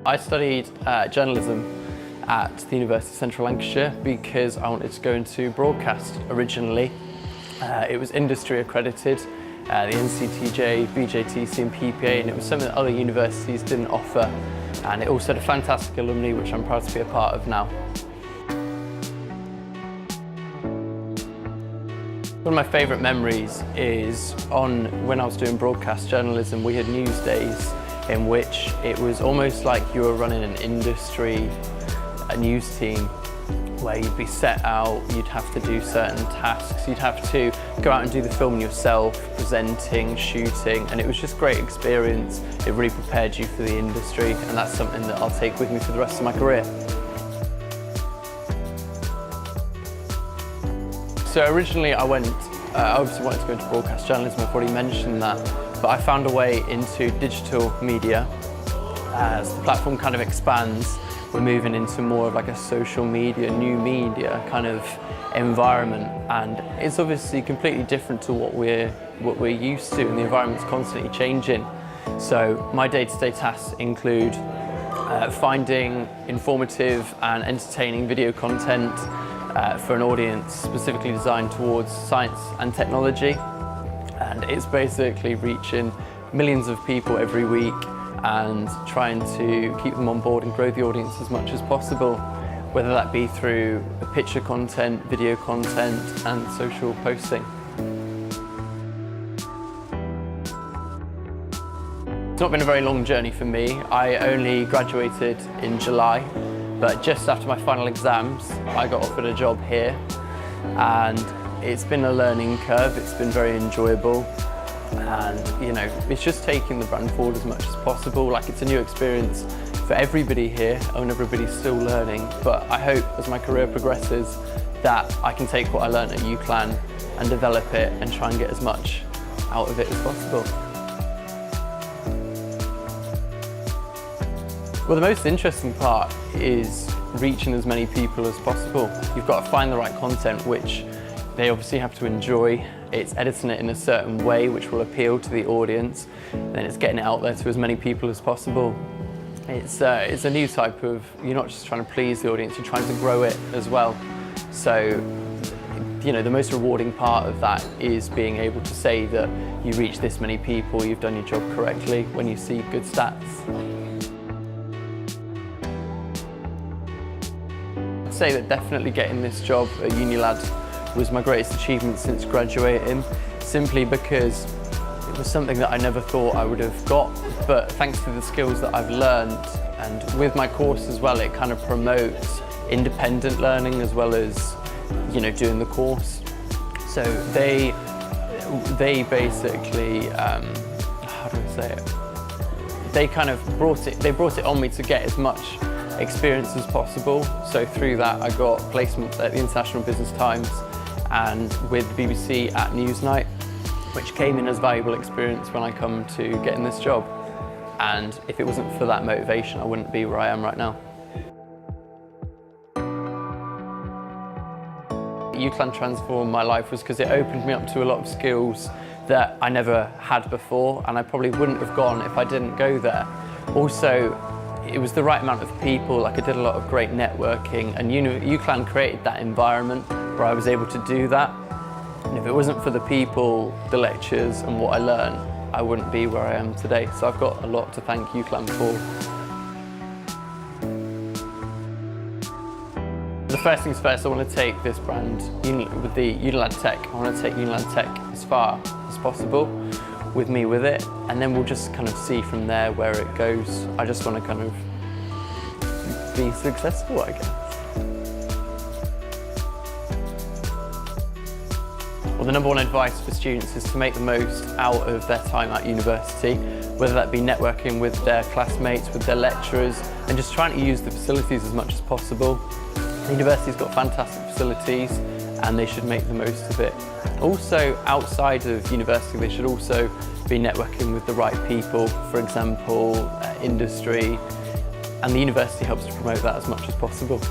I studied journalism at the University of Central Lancashire because I wanted to go into broadcast originally. It was industry accredited, the NCTJ, BJTC and PPA, and it was something that other universities didn't offer. And it also had a fantastic alumni, which I'm proud to be a part of now. One of my favourite memories is when I was doing broadcast journalism. We had news days in which it was almost like you were running an industry, a news team, where you'd be set out, you'd have to do certain tasks, you'd have to go out and do the filming yourself, presenting, shooting, and it was just a great experience. It really prepared you for the industry, and that's something that I'll take with me for the rest of my career. So originally I obviously wanted to go into broadcast journalism, I've already mentioned that, but I found a way into digital media. As the platform kind of expands, we're moving into more of like a social media, new media kind of environment, and it's obviously completely different to what we're used to, and the environment's constantly changing. So my day-to-day tasks include finding informative and entertaining video content for an audience specifically designed towards science and technology, and it's basically reaching millions of people every week and trying to keep them on board and grow the audience as much as possible, whether that be through picture content, video content and social posting. It's not been a very long journey for me. I only graduated in July, but just after my final exams I got offered a job here, and it's been a learning curve. It's been very enjoyable, and you know, it's just taking the brand forward as much as possible. Like, it's a new experience for everybody here, and everybody's still learning, but I hope as my career progresses that I can take what I learned at UCLan and develop it and try and get as much out of it as possible. Well, the most interesting part is reaching as many people as possible. You've got to find the right content, which they obviously have to enjoy. It's editing it in a certain way which will appeal to the audience, and then it's getting it out there to as many people as possible. It's a new type of, you're not just trying to please the audience, you're trying to grow it as well. So, you know, the most rewarding part of that is being able to say that you reach this many people, you've done your job correctly when you see good stats. I'd say that definitely getting this job at Unilad was my greatest achievement since graduating, simply because it was something that I never thought I would have got, but thanks to the skills that I've learned, and with my course as well, it kind of promotes independent learning as well as, you know, doing the course. So they basically, how do I say it? They kind of brought it on me to get as much experience as possible. So through that I got placement at the International Business Times and with the BBC at Newsnight, which came in as valuable experience when I come to getting this job. And if it wasn't for that motivation, I wouldn't be where I am right now. UCLan transformed my life was because it opened me up to a lot of skills that I never had before, and I probably wouldn't have gone if I didn't go there. Also, it was the right amount of people. Like, I did a lot of great networking, and UCLan created that environment where I was able to do that. And if it wasn't for the people, the lectures and what I learned, I wouldn't be where I am today. So I've got a lot to thank UCLan for. The first things first, I want to take this brand with the Unilad Tech. I want to take Unilad Tech as far as possible with me with it, and then we'll just kind of see from there where it goes. I just want to kind of be successful, I guess. Well, the number one advice for students is to make the most out of their time at university, whether that be networking with their classmates, with their lecturers, and just trying to use the facilities as much as possible. The university's got fantastic facilities and they should make the most of it. Also, outside of university, they should also be networking with the right people, for example, industry, and the university helps to promote that as much as possible.